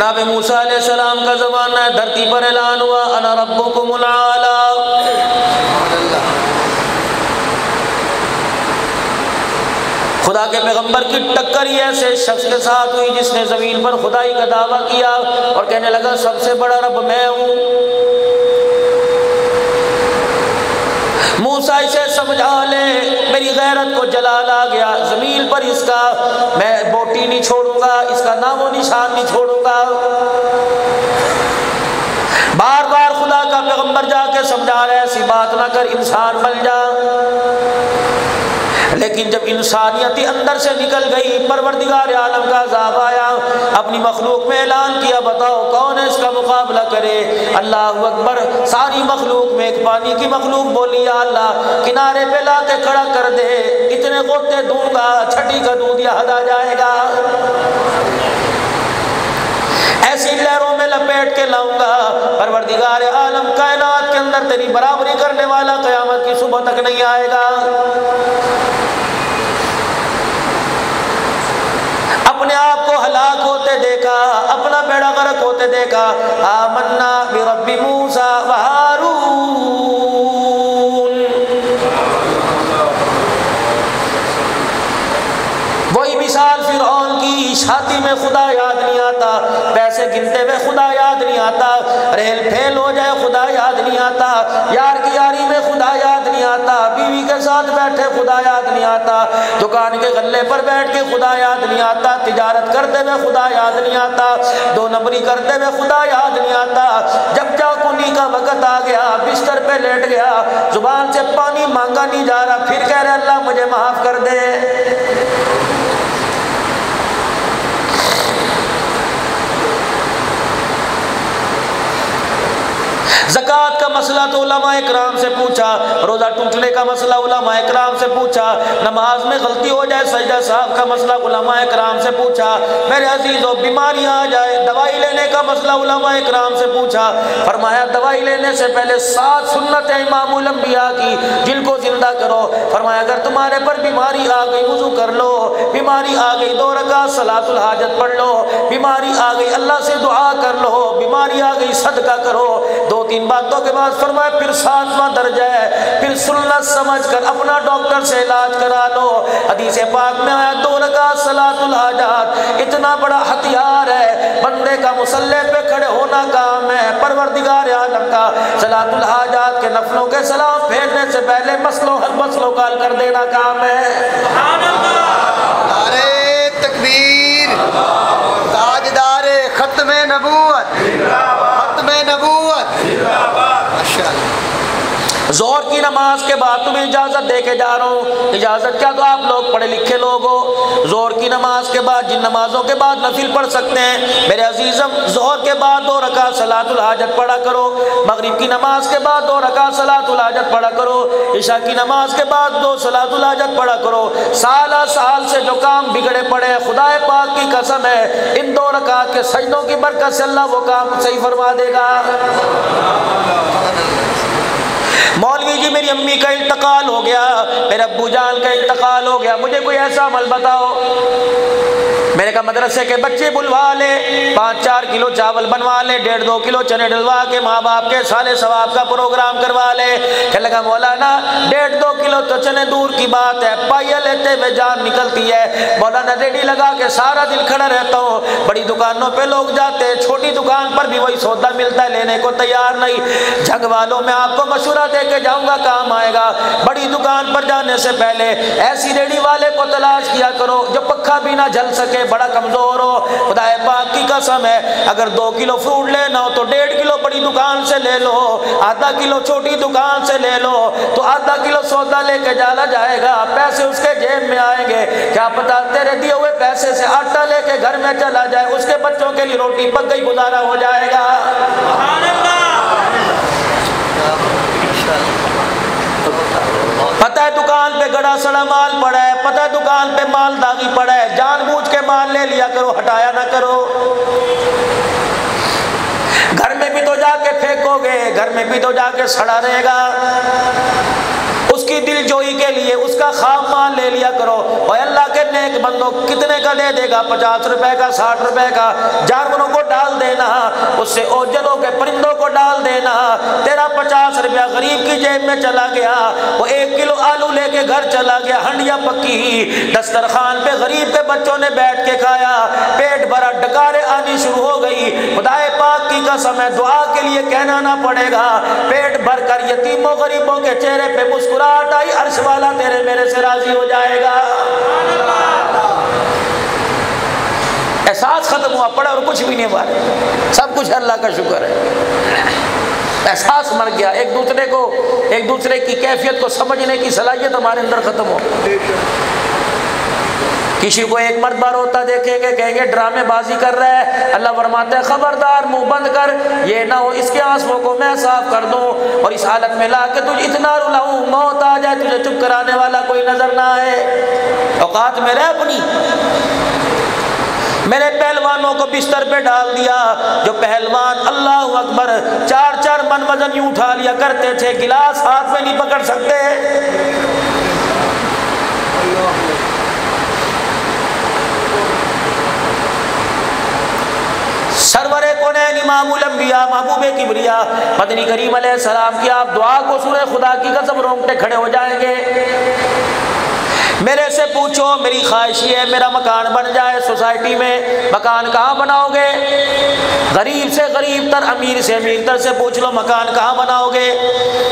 جناب موسیٰ علیہ السلام کا زمانہ ہے، دھرتی پر اعلان ہوا انا ربکم الاعلی۔ خدا کے پیغمبر کی ٹکر ہی ایسے شخص کے ساتھ ہوئی جس نے زمین پر خدائی کا دعویٰ کیا اور کہنے لگا سب سے بڑا رب میں ہوں۔ موسیٰ اسے سمجھا لے، میری غیرت کو جلال آ گیا، زمین پر اس کا میں بوٹی نہیں چھوڑوں گا، اس کا نام و نشان نہیں چھوڑوں گا۔ بار بار خدا کا پیغمبر جا کے سمجھا رہا ہے ایسی بات نہ کر، انسان بن جا۔ لیکن جب انسانیت اندر سے نکل گئی، پروردگار عالم کا عذاب آیا، اپنی مخلوق میں اعلان کیا بتاؤ کون ہے اس کا مقابلہ کرے۔ اللہ اکبر، ساری مخلوق میں ایک پانی کی مخلوق بولی یا اللہ کنارے پہ لا کے کھڑا کر دے، اتنے غوطے دوں گا چھٹی کا دودھ یاد آ جائے گا، ایسی لہروں میں لپیٹ کے لاؤں گا۔ پروردگار عالم کائنات کے اندر تیری برابری کرنے والا قیامت کی صبح تک نہیں آئے گا۔ اپنے آپ کو ہلاک ہوتے دیکھا، اپنا بیڑا غرق ہوتے دیکھا۔ آمنا برب موسیٰ و ہارون، وہی مثال فرعون کی، چھاتی میں خدا یاد نہیں آتا، پیسے گنتے ہوئے خدا یاد نہیں آتا، ریل پھیل ہو جائے خدا یاد نہیں آتا، یار کی یاری میں خدا یاد نہیں آتا، بیوی کے ساتھ بیٹھے خدا یاد نہیں آتا، دکان کے غلے پر بیٹھ کے خدا یاد نہیں آتا، تجارت کرتے ہوئے خدا یاد نہیں آتا، دو نمبری کرتے ہوئے خدا یاد نہیں آتا۔ جب چاکنی کا وقت آ گیا، بستر پہ لیٹ گیا، زبان سے پانی مانگا نہیں جا رہا، پھر کہہ رہے اللہ مجھے معاف کر دے۔ زکوٰۃ کا مسئلہ تو علماء اکرام سے پوچھا، روزہ ٹوٹنے کا مسئلہ علماء اکرام سے پوچھا، نماز میں غلطی ہو جائے سجدہ صاحب کا مسئلہ علماء اکرام سے پوچھا، میرے عزیزوں بیماریاں آ جائے دوائی لینے کا مسئلہ علماء اکرام سے پوچھا۔ فرمایا دوائی لینے سے پہلے 7 سنت امام الانبیاء کی جن کو زندہ کرو۔ فرمایا اگر تمہارے پر بیماری آ گئی وضو کر لو، بیماری آ گئی 2 رکعت صلاۃ الحاجت پڑھ لو، بیماری آ گئی اللہ سے دعا کر لو، بیماری آ گئی صدقہ کرو۔ 2-3 باتوں کے بعد فرمایا پھر 7واں درجہ ہے، پھر سنت سمجھ کر اپنا ڈاکٹر سے علاج کرا لو۔ حدیث پاک میں آیا 2 رکعت صلاۃ الحاجات اتنا بڑا ہتھیار ہے، بندے کا مصلی پہ کھڑے ہونا کام ہے، پروردگار عالم کا صلاۃ الحاجات کے نفلوں کے سلام پھیرنے سے پہلے مسئلوں کا حل کر دینا کام ہے۔ سبحان اللہ، نعرہ تکبیر، تاجدار ختم نبوت، ختم نبوت، ماشاءاللہ۔ ظہر کی نماز کے بعد تمہیں اجازت دے کے جا رہا ہوں، اجازت کیا تو آپ لوگ پڑھے لکھے لوگ ہو، ظہر کی نماز کے بعد جن نمازوں کے بعد نفل پڑھ سکتے ہیں میرے عزیزم، ظہر کے بعد 2 رکعت صلاۃ الحاجت پڑھا کرو، مغرب کی نماز کے بعد 2 رکعت صلاۃ الحاجت پڑھا کرو، عشاء کی نماز کے بعد 2 صلاۃ الحاجت پڑھا کرو۔ سال سے جو کام بگڑے پڑے خدا پاک کی قسم ہے ان 2 رکعت کے سجدوں کی برکت سے اللہ وہ کام صحیح فرما دے گا۔ مولوی جی میری امی کا انتقال ہو گیا، میرے ابو جان کا انتقال ہو گیا، مجھے کوئی ایسا عمل بتاؤ۔ میں نے کہا مدرسے کے بچے بلوا لے، 5-4 کلو چاول بنوا لے، 1.5-2 کلو چنے ڈلوا کے ماں باپ کے سالے ثواب کا پروگرام کروا لے۔ کہنے لگا مولانا 1.5-2 کلو تو چنے دور کی بات ہے، پائیا لیتے ہوئے جان نکلتی ہے۔ مولانا ریڈی لگا کے سارا دن کھڑا رہتا ہوں، بڑی دکانوں پہ لوگ جاتے ہیں، چھوٹی دکان پر بھی وہی سودا ملتا ہے، لینے کو تیار نہیں۔ جنگ والوں میں آپ کو مشورہ دے کے جاؤں گا، کام آئے گا۔ بڑی دکان پر جانے سے پہلے ایسی ریڈی والے کو تلاش کیا کرو جو پکا بھی نہ جل سکے، بڑا کمزور ہو۔ خدا پاک کی قسم ہے اگر 2 کلو فروٹ لینا ہو تو 1.5 کلو بڑی دکان سے لے لو، آدھا کلو چھوٹی دکان سے لے لو، تو آدھا کلو سودا لے کے جانا جائے گا، پیسے اس کے جیب میں آئیں گے، کیا پتا تیرے دیے ہوئے پیسے سے آٹا لے کے گھر میں چلا جائے، اس کے بچوں کے لیے روٹی پک گئی، گزارا ہو جائے گا۔ پتہ ہے دکان پہ گڑا سڑا مال پڑا ہے، پتہ ہے دکان پہ مال داغی پڑا ہے، جان بوجھ کے مال لے لیا کرو، ہٹایا نہ کرو۔ گھر میں بھی تو جا کے پھینکو گے، گھر میں بھی تو جا کے سڑا رہے گا۔ اس کی دل جوئی کے لیے اس کا خام مال لے لیا کرو۔ اور اللہ کے نیک بندوں کتنے کا دے دے گا، 50 روپے کا، 60 روپے کا، جانوروں کو ڈال سے اوجلوں کے پرندوں کو ڈال دینا، تیرا 50 روپیہ غریب کی جیب میں چلا گیا، وہ 1 کلو آلو لے کے گھر چلا گیا، ہنڈیا پکی دسترخوان پہ غریب کے بچوں نے بیٹھ کے کھایا، پیٹ بھرا، ڈکاریں آنی شروع ہو گئی، خدائے پاک کی قسم ہے دعا کے لیے کہنا نہ پڑے گا، پیٹ بھر کر یتیموں غریبوں کے چہرے پہ مسکراہٹ آئی، عرش والا تیرے میرے سے راضی ہو جائے گا۔ احساس ختم ہوا، پڑا اور کچھ بھی نہیں ہوا، سب کچھ اللہ کا شکر ہے، احساس مر گیا، ایک دوسرے کی کیفیت کو سمجھنے کی صلاحیت ہمارے اندر ختم ہو۔ کسی کو ایک مرتبہ روتا دیکھیں گے کہیں گے ڈرامے بازی کر رہا ہے، اللہ فرماتے ہیں خبردار منہ بند کر، یہ نہ ہو اس کے آنسوؤں کو میں صاف کر دوں اور اس حالت میں لا کے تجھے اتنا رلاؤں موت آ جائے تجھے چپ کرانے والا کوئی نظر نہ آئے۔ اوقات میں رہ اپنی، میرے پہلوانوں کو بستر پہ ڈال دیا، جو پہلوان اللہ اکبر 4 من وزن یوں اٹھا لیا کرتے تھے، گلاس ہاتھ میں نہیں پکڑ سکتے۔ سرور کونین امام الانبیاء محبوب کبریا مدنی کریم علیہ السلام کی آپ دعا کو سورہ خدا کی قسم رونگٹے کھڑے ہو جائیں گے۔ میرے سے پوچھو، میری خواہش یہ ہے میرا مکان بن جائے سوسائٹی میں، مکان کہاں بناؤ گے؟ غریب سے غریب تر، امیر سے امیر تر سے پوچھ لو مکان کہاں بناؤ گے؟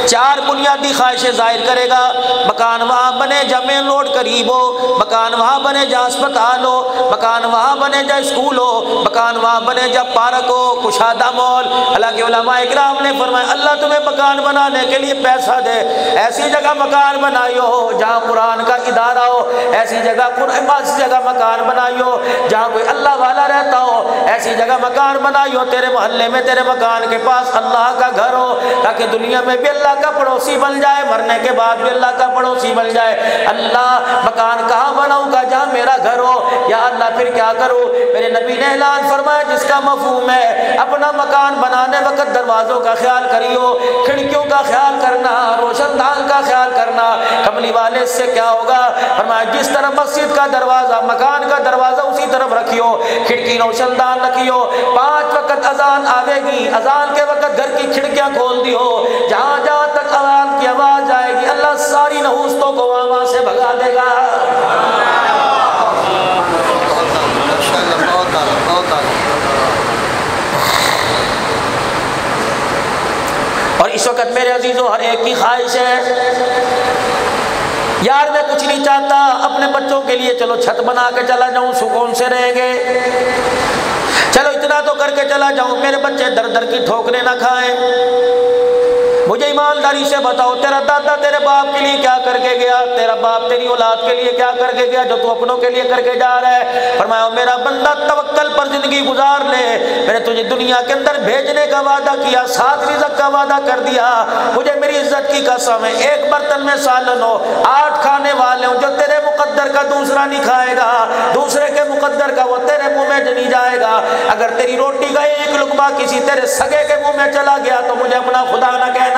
4 بنیادی خواہشیں ظاہر کرے گا، مکان وہاں بنے جہاں مین روڈ قریب ہو، مکان وہاں بنے جہاں اسپتال ہو، مکان وہاں بنے جہاں اسکول ہو، مکان وہاں بنے جہاں پارک ہو، کشادہ مال۔ اللہ کے علماء اکرام نے فرمایا اللہ تمہیں مکان بنانے کے لیے پیسہ دے، ایسی جگہ مکان بنائیو جہاں قرآن کا ادارہ ہو، ایسی جگہ مکان بنائیو جہاں کوئی اللہ والا رہتا ہو، ایسی جگہ مکان بنائیو تیرے محلے میں تیرے مکان کے پاس اللہ کا گھر ہو، تاکہ دنیا میں بھی اللہ کا پڑوسی بن جائے، مرنے کے بعد بھی اللہ کا پڑوسی بن جائے۔ اللہ مکان کہاں بناؤں گا؟ جہاں میرا گھر ہو۔ یا اللہ پھر کیا کروں؟ میرے نبی نے اعلان فرمایا جس کا مفہوم ہے اپنا مکان بنانے وقت دروازوں کا خیال کریو، کھڑکیوں کا خیال کرنا، روشن دان کا خیال کرنا۔ کملی والے سے کیا ہوگا؟ فرمایا جس طرف مسجد کا دروازہ مکان کا دروازہ اسی طرف رکھیو، کھڑکی روشن دان رکھیو، 5 وقت اذان آئے گی، اذان کے وقت گھر کی کھڑکیاں کھول دیو، جہاں جہاں تک اذان کی آواز آئے گی اللہ ساری نحوستوں کو وہاں سے بھگا دے گا۔ اور اس وقت میرے عزیزوں ہر ایک کی خواہش ہے یار میں کچھ نہیں چاہتا اپنے بچوں کے لیے چلو چھت بنا کے چلا جاؤں، سکون سے رہیں گے، چلو اتنا تو کر کے چلا جاؤں میرے بچے در در کی ٹھوکریں نہ کھائیں۔ مجھے ایمانداری سے بتاؤ تیرا دادا تیرے باپ کے لیے کیا کر کے گیا، تیرا باپ تیری اولاد کے لیے کیا کر کے گیا جو تو اپنوں کے لیے کر کے جا رہا ہے؟ فرمایا میرا بندہ توکل پر زندگی گزار لے، میں نے تجھے دنیا کے اندر بھیجنے کا وعدہ کیا، 7 رزق کا وعدہ کر دیا، مجھے میری عزت کی قسم ہے 1 برتن میں سالن ہو، 8 کھانے والے ہوں، جو تیرے مقدر کا دوسرا نہیں کھائے گا، دوسرے کے مقدر کا وہ تیرے منہ میں نہیں جائے گا۔ اگر تیری روٹی کا 1 لقمہ کسی تیرے سگے کے منہ میں چلا گیا تو مجھے اپنا خدا نہ کہنا۔